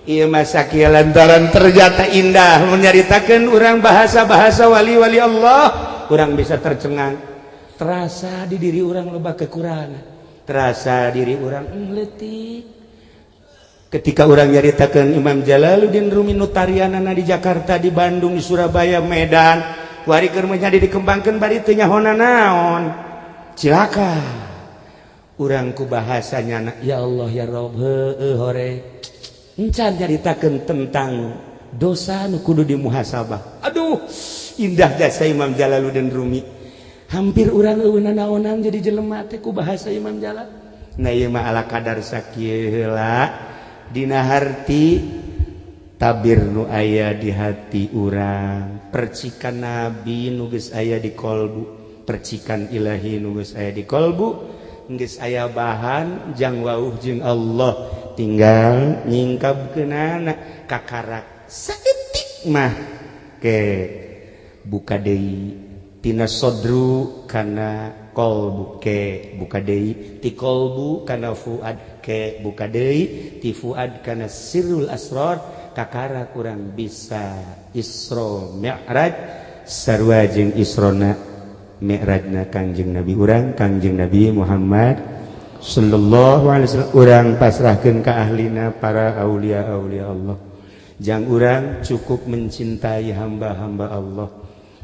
ieu masa kieu lantaran ternyata indah menyaritakeun urang bahasa-bahasa wali-wali Allah urang bisa tercengang terasa di diri urang loba kekurangan terasa diri urang leutik ketika urang nyaritakeun Imam Jalaluddin Rumi nu tarianana di Jakarta di Bandung di Surabaya Medan kuari keur menjadi dikembangkeun bari teu nyahona naon cilaka urang ku bahasanya ya Allah ya Rabb heueuh hore encan nyaritakeun tentang dosa nu kudu dimuhasabah. Aduh, indah jasa Imam Jalaluddin Rumi. Hampir urang eueuna naonan jadi jelema teh ku bahasa Imam Jalal. Nah ieu mah ala kadar sakieu heula dina harti tabir nu aya di hati urang, percikan nabi nu geus aya di kolbu, percikan ilahi nu geus aya di kolbu, geus aya bahan jang wauh jeung Allah, tinggal nyingkabkeunana kakarak saeutik mah ke buka deui tina sodru kana kolbu ke buka deui ti kolbu kana fuad ke buka deui ti fuad kana sirrul asrar kakara kurang bisa Isra Mi'raj sarua jeung Isrona Mi'rajna Kangjeng Nabi urang Kangjeng Nabi Muhammad sallallahu alaihi wasallam urang pasrahkeun ka ahlina para aulia-aulia Allah. Jang urang cukup mencintai hamba-hamba Allah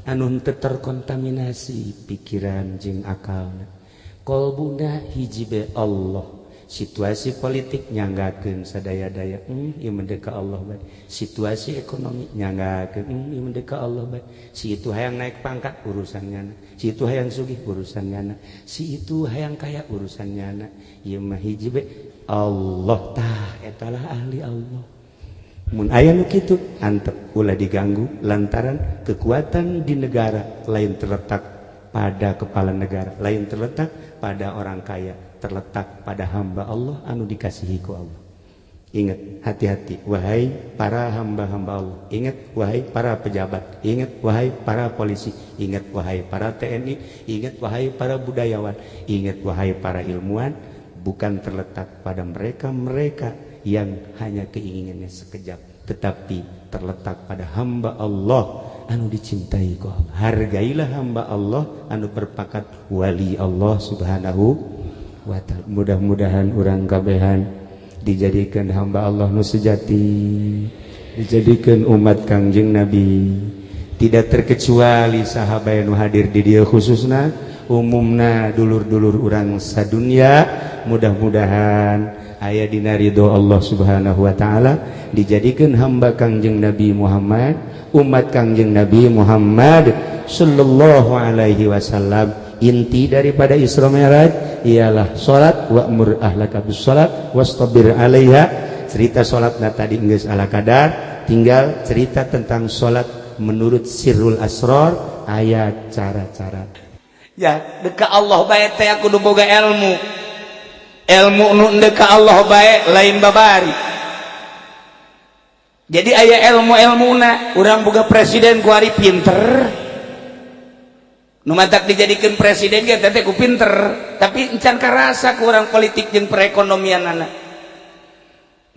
anu teu terkontaminasi pikiran jeung akalna. Kolbuna hiji bae Allah. Situasi politik nyanggakeun sadaya-daya ieu mah ka Allah bae. Situasi ekonomi nyanggakeun ieu mah ka Allah bae. Si itu hayang naik pangkat urusannya, si itu hayang sugih urusannya, si itu hayang kaya urusannya. Ieu mah hiji bae Allah tah etalah ahli Allah. Mun aya nu kitu antep ulah diganggu lantaran kekuatan di negara lain terletak pada kepala negara, lain terletak pada orang kaya, terletak pada hamba Allah anu dikasihi ku Allah. Ingat, hati-hati wahai para hamba-hamba Allah. Ingat wahai para pejabat, ingat wahai para polisi, ingat wahai para TNI, ingat wahai para budayawan, ingat wahai para ilmuwan, bukan terletak pada mereka-mereka yang hanya keinginannya sekejap, tetapi terletak pada hamba Allah anu dicintai ku Allah. Hargailah hamba Allah anu berpakat wali Allah subhanahu wa ta'ala. Mudah-mudahan urang kabehan dijadikan hamba Allah nu sejati, dijadikan umat Kangjeng Nabi, tidak terkecuali sahabat nu hadir di dieu khususna umumna dulur-dulur urang sadunya. Mudah-mudahan aya dina ridho Allah subhanahu wa ta'ala dijadikan hamba Kangjeng Nabi Muhammad, umat Kangjeng Nabi Muhammad sallallahu alaihi wasallam. Inti daripada Isra Mi'raj ialah salat, wa'mur ahlaka bis salat wastabir 'alaiha. Cerita salatna tadi geus ala kadar, tinggal cerita tentang salat menurut sirrul asrar, aya cara-cara. Ya, deka Allah bae teh kudu boga ilmu. Ilmu nu deka Allah bae lain babari. Jadi aya ilmu-ilmuna, urang boga presiden ku ari pinter. Nu matak dijadikeun presiden ge teh ku pinter, tapi encan karasa ku urang politik jeung perekonomianana.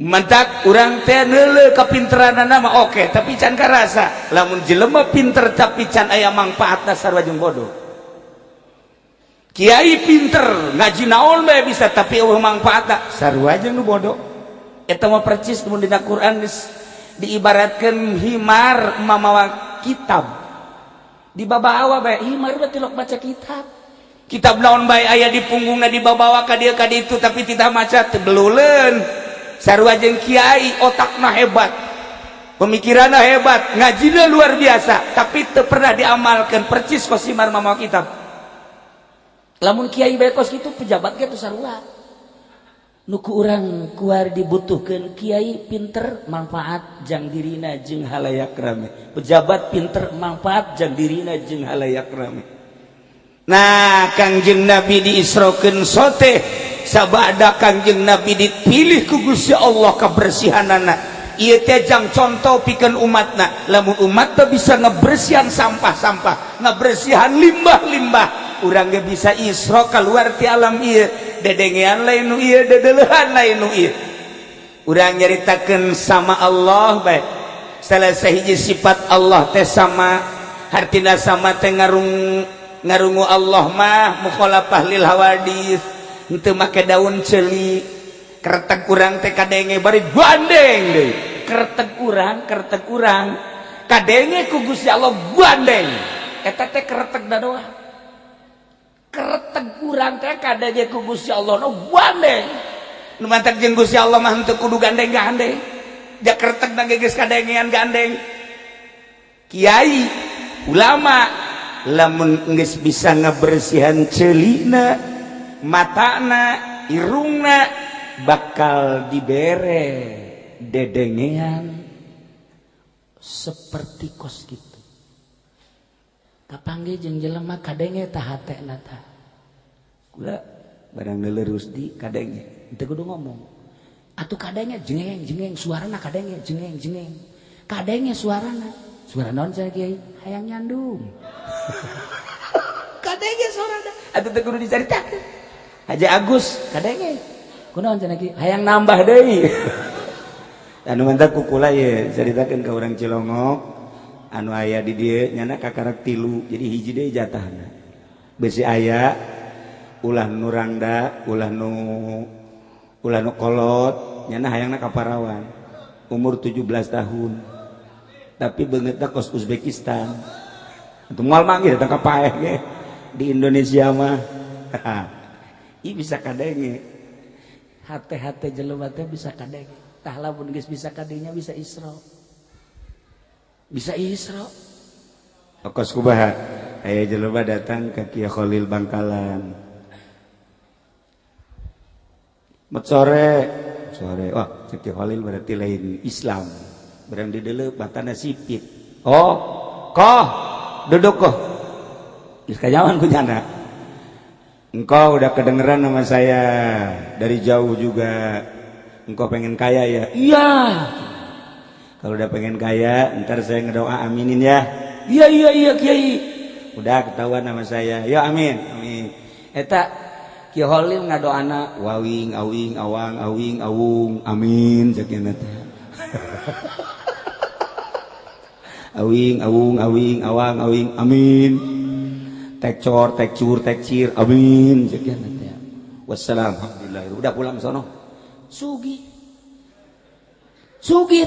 Mantak urang teh neuleuh kapinteranana mah oke, tapi can karasa. Lamun jelema pinter tapi can aya mangpaatna sarua jeung bodoh. Kiai pinter ngaji naon bae bisa tapi eueuh mangpaatna sarua jeung nu bodoh. Eta mah percis mun dina Quran diibaratkeun himar mamawa kitab. Di babawa bae himar berarti lok baca kitab. Kitab naon bae aya di punggungna dibawa ka dieu ka ditu tapi tidak maca teu beleuleun. Sarua jeung kiai otakna hebat, pemikiranna hebat, ngajina luar biasa, tapi teu pernah diamalkeun percis kos himar mamawa kitab. Lamun kiai bae kos kitu pejabat ge teu sarua. Nu ku urang kuar dibutuhkeun kiai pinter manfaat jang dirina jeung halayak rame, pejabat pinter manfaat jang dirina jeung halayak rame. Nah Kangjeng Nabi diisrokeun soteh sabada Kangjeng Nabi dipilih ku Gusti Allah kebersihanana. Ieu teh jang contoh pikeun umatna. Lamun umat teh bisa ngebersihan sampah-sampah, ngebersihan limbah-limbah, urang ge bisa isra keluar ti alam ieu. Dedengean lain nu ieu, dedeleuhan lain nu ieu. Urang nyaritakeun sama Allah bae. Salah sahiji sifat Allah teh sama, hartina sama teh ngarungu Allah mah mukhalafah lil hawadis, henteu make daun ceuli. Keretek urang teh kadenge bari gandeng deui. Keretek urang kadenge ku Gusti Allah gandeng. Eta teh keretek da doang. Keretek urang teh kadenge ku Gusti Allah no gandeng. Nu mantak jeung Gusti Allah mah henteu kudu gandeng-gandeng. Jakarta geus kadengean gandeng kiai ulama lamun geus bisa ngabersihan ceulina matana irungna bakal dibere dedengean seperti kos gitu. Kapanggih jeung jelema kadenge tah hatena tah. Kula barang leurus di kadenge teu kudu ngomong. Atuh kadenge jengeng suarana kadenge jengeng. Kadenge suarana. Suara naon saya Kiai? Hayang nyandung. Kadenge suarana. Atuh teu kudu dicaritakeun. Haji Agus kadenge. Kunaon cenah Kiai? Hayang nambah deui. Anu mantap kukula ye caritakeun ka urang Cilongok anu aya di dieu nyana kakarak 3 jadi hiji deui jatahna besi aya ulah nu rangda ulah nu kolot nyana hayangna ka Parawan umur 17 tahun tapi beungeutna kos Uzbekistan atuh moal manggih datang ka paeh ge di Indonesia mah ieu bisa kadenge hate-hate jelema teh bisa kadenge. Tah lamun geus bisa kadinya bisa Isra. Bisa Isra. Okos kubaha aya jelema datang ka Kiai Khalil Bangkalan. Sore. Wah, Kiai Khalil berarti lain Islam. Barang di deuleu batana sipit. Oh, koh duduk koh. Geus kajaman ku nyana. Engkau udah kedengeran nama saya dari jauh juga. Engkau pengen kaya ya? Iya. Kalau udah pengen kaya, ntar saya ngedoa aminin ya. Iya Kiai. Udah ketahuan nama saya. Ya amin. Eta Kiai Khalil ngadoana wawing awing awang awing awung amin sakieu teh. Awing awung awing awang awing amin. Tekcor tekcur tekcir amin sakieu teh. Wassalam alhamdulillah. Udah pulang sono. Sugi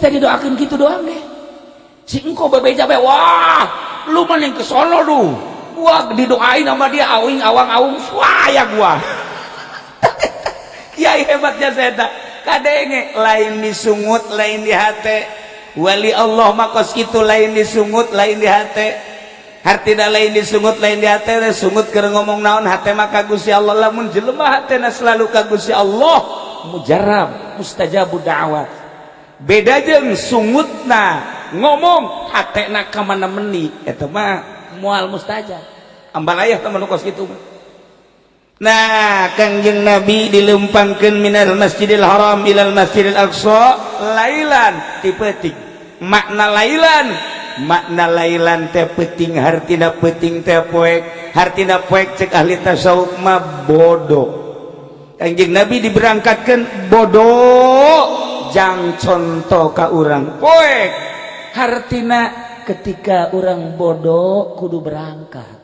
tadi doakan gitu doang deh. Si engkau bebeja be, wah, lu mending ke sono lu. Gua didoain sama dia awing awang awung, wah ya gua. Kiai hebatnya saya tak. Kadenge lain disungut, lain di hate. Wali Allah makos kitu lain disungut, lain di hate. Hartina lain disungut, lain di hate. Sungut keur ngomong naon hate mah ka Gusti Allah. Lamun jelema hatena selalu ka Gusti Allah. Mujarab mustajabud da'wat beda jeung sungutna ngomong hatena ka mana meni eta mah moal mustajab ambal aya teman kos kitu. Nah Kangjeng Nabi dilempangkeun minal Masjidil Haram ilal Masjidil Aqsa lailan ti peuting makna lailan teh peuting hartina peuting teh poek hartina poek cek ahli tasawuf mah bodoh. Kanjeng Nabi diberangkatkan bodoh jang contoh ka urang poek hartina ketika urang bodoh kudu berangkat.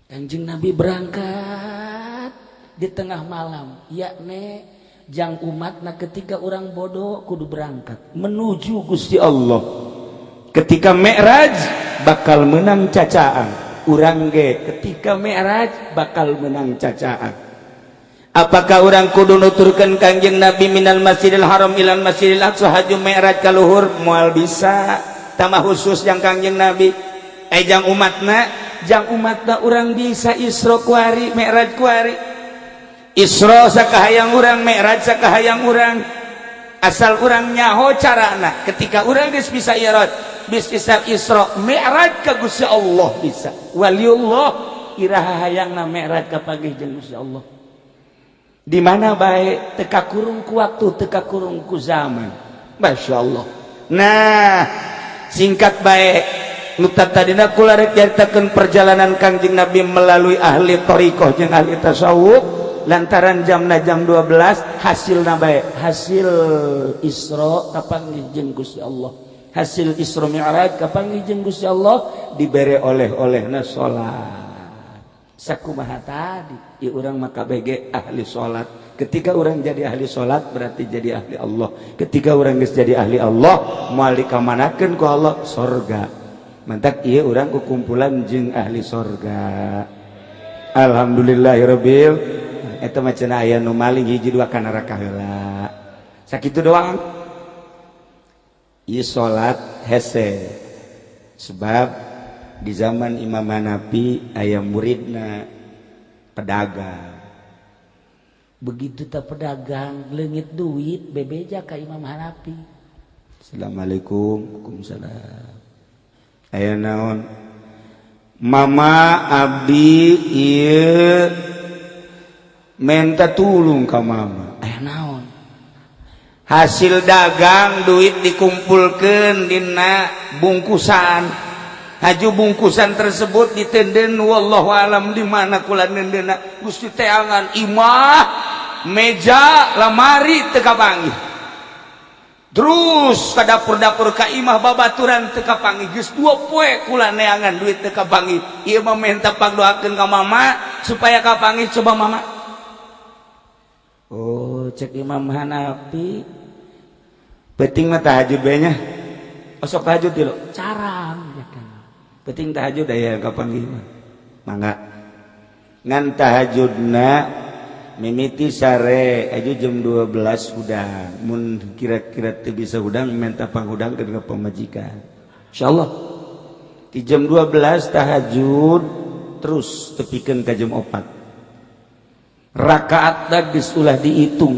Kanjeng Nabi berangkat di tengah malam yakni jang umatna ketika urang bodoh kudu berangkat menuju Gusti Allah. Ketika Mi'raj bakal menang cacaan urang ge ketika Mi'raj bakal menang cacaan. Apakah orang kudu nuturkeun Kanjeng Nabi minal Masjidil Haram ilal Masjidil Aqsa haju Mi'raj ka luhur moal bisa tambah khusus yang Kanjeng Nabi jang umatna urang bisa Isra kuari Mi'raj kuari Isra sakahayang urang Mi'raj sakahayang urang asal urang nyaho carana ketika urang geus bisa Mi'raj bisa Isra Mi'raj ka Gusti Allah bisa waliullah iraha hayangna Mi'raj ka pagih jeung Gusti Allah. Di mana baik teka kurung ku waktu teka kurung ku zaman. Masya Allah. Nah singkat baik nutat tadina kula rek nyaritakeun perjalanan Kangjeng Nabi melalui ahli thariqah jeung ahli tasawuf lantaran jamna jam 12 hasilna baik hasil Isra kapanggih jeung Gusti Allah hasil Isra Mi'raj kapanggih jeung Gusti Allah dibere oleh-olehna salat. Sakumaha tadi ieu urang maka bege ahli salat. Ketika orang jadi ahli salat berarti jadi ahli Allah. Ketika orang geus jadi ahli Allah moal dikamanakeun ku Allah surga. Mantak ieu urang ku kumpulan jeung ahli surga. Alhamdulillahirabbil eta mah cenah aya nu maling hiji dua ka neraka heula. Sakitu doang. ieu salat hese sebab di zaman Imam Hanafi aya muridna pedagang. Begitu tak pedagang leungit duit bebeja ka Imam Hanafi. Assalamualaikum. Waalaikumsalam. Aya naon? Mama abdi ieu minta tulung ka mama. Aya naon? Hasil dagang duit dikumpulkeun dina bungkusan. Haju bungkusan tersebut ditenden wallahu alam di mana kula nendeuna Gusti teh angan imah meja lamari teu kapanggih. Terus ka dapur-dapur ka imah babaturan teu kapanggih geus 2 poe kula neangan duit teu kapanggih. Ieu mah minta pangdoakeun ka mama supaya kapanggih coba mama. Oh, cek Imam Hanafi penting mah tahajud bae nya. Osok tahajud di lo. Carang ya kan. Penting tahajud aya kapanggih mah. Mangga. Ngan tahajudna mimiti sare aju jam 12 hudang. Mun kira-kira teu bisa hudang minta panghudangkeun ka pamajikan. Insyaallah. Di jam 12 tahajud terus tepikeun ka jam 4. Rakaat geus ulah dihitung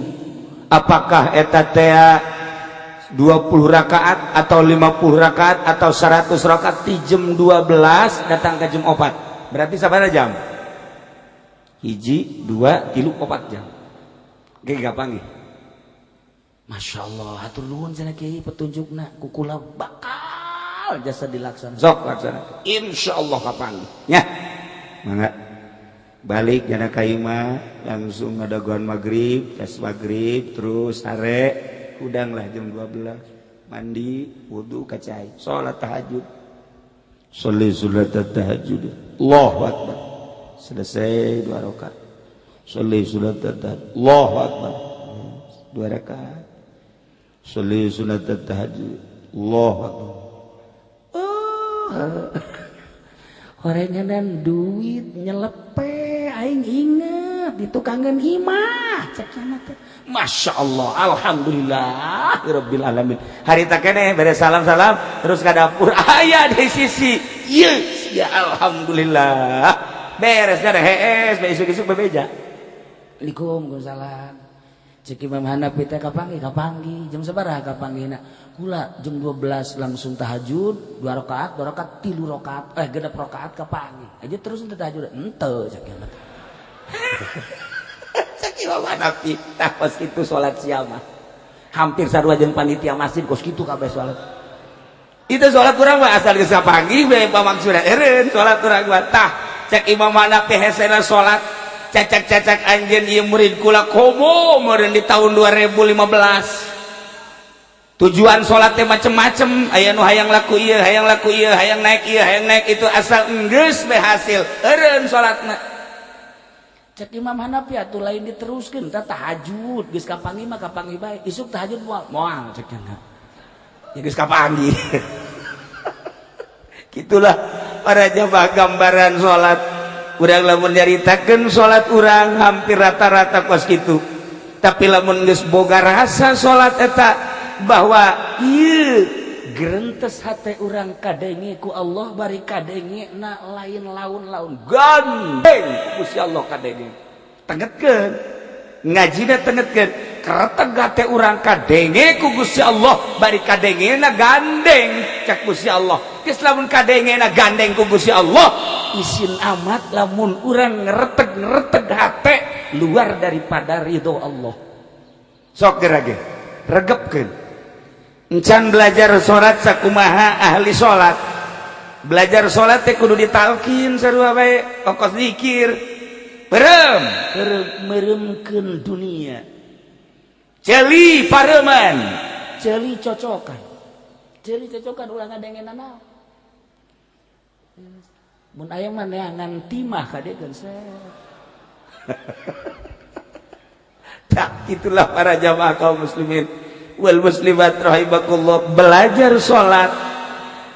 apakah eta teh 20 rakaat atau 50 rakaat atau 100 rakaat di jam 12 datang ke jam 4 berarti sabaraha jam? Hiji, 2, 3, 4 jam. Oke gapanggih. Masya Allah hatur nuhun cenah kiai petunjukna kukula bakal jasa dilaksanakan. Sok laksana. Insyaallah kapanggih. Nya. Mangga. Balik jana ka imah langsung ngadaguan maghrib, tes maghrib terus sare udang lah jam 12 mandi wudu kacai salat tahajud sholli salat tahajud Allahu akbar selesai 2 rakaat sholli salat tahajud Allahu akbar 2 rakaat sholli salat tahajud Allahu akbar horenganan duit nyelepe aing inget di tukangan imah cekna teh Masya Allah alhamdulillah rabbil alamin harita keneh beres salam-salam terus ka dapur aya di sisi yes ya alhamdulillah beres kada hees besok-besok bebeja Waalaikumsalam cek Imam Hanafi teh kapanggih jam sabaraha kapanggihna kula jam 12 langsung tahajud 2 rakaat 3 rakaat genep rakaat kapanggih aja terus teu tahajud henteu cek ieu teh cek Imam Hanafi tah kos kitu salat sia mah hampir sarua jeung panitia masjid kos kitu kabeh salat itu salat urang mah asal geus kapanggih bae pamaksudna eureun salat urang mah tah cek Imam Hanafi hesena salat cacak-cacak anjeun ieu murid kula komo meureun di tahun 2015 tujuan salat teh macem-macem aya nu hayang laku ieu hayang naik ieu hayang naik itu asal geus bae hasil eureun salatna cek Imam Hanafi atuh lain diteruskeun tah tahajud geus kapanggih mah kapanggih bae isuk tahajud moal cek cenah ya geus kapanggih gitulah para jamaah gambaran salat urang lamun nyaritakeun salat urang hampir rata-rata kos kitu tapi lamun geus boga rasa salat eta bahwa ieu gerentes hate urang kadenge ku Allah bari kadenge na lain laun-laun gandeng Gusti Allah kadenge tegetkeun ngajina tegetkeun kareteg hate urang kadenge ku Gusti Allah bari kadenge na gandeng cak Gusti Allah geus lamun kadenge na gandeng ku Gusti Allah isin amat lamun urang ngereteg hate luar daripada ridho Allah sok gerage regepkeun encan belajar sholat sakumaha ahli sholat belajar sholat teh kudu ditalkin sarua bae ongkos zikir meremkeun dunia celi pareman celi cocokan ulah ngadengeun naon mun aya mah neangan timah kadegeun tak itulah para jamaah kaum muslimin wal muslimat rahimakumullah belajar sholat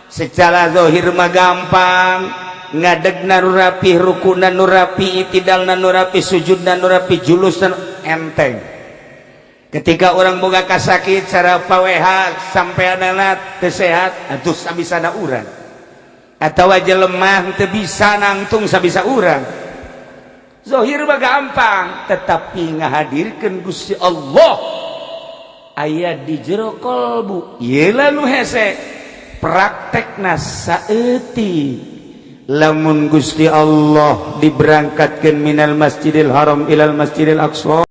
secara zahir mah gampang ngadegna nu rapih rukuna nu rapih itidalna nu rapih sujudna nu rapih julusna enteng ketika orang boga kasakit cara paweha sampai anak sehat atuh sabisana urang atawa jelemah teu bisa nangtung sabisa urang zahir mah gampang tetapi ngahadirkeun Gusti Allah aya di jero kalbu ieu nu hese praktekna saeutik lamun Gusti Allah diberangkatkeun minal Masjidil Haram ilal Masjidil Aqsa